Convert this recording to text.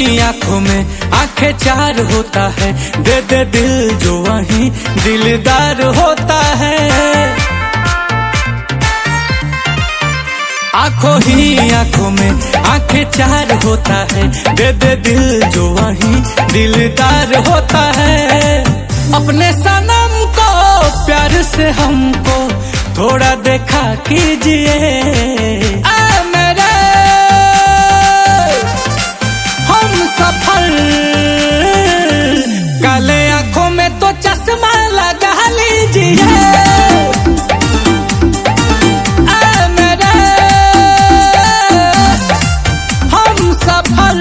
ही आंखों में आंखें चार होता है, दे दे दिल जो वही दिलदार होता है। आंखों ही आंखों में आंखें चार होता है, दे दे दिल जो वही दिलदार होता है। अपने सनम को प्यार से हमको थोड़ा देखा कीजिए, मेरे हम सफल। काले आंखों में तो चश्मा लगा लीजिए, मेरे हम सफल।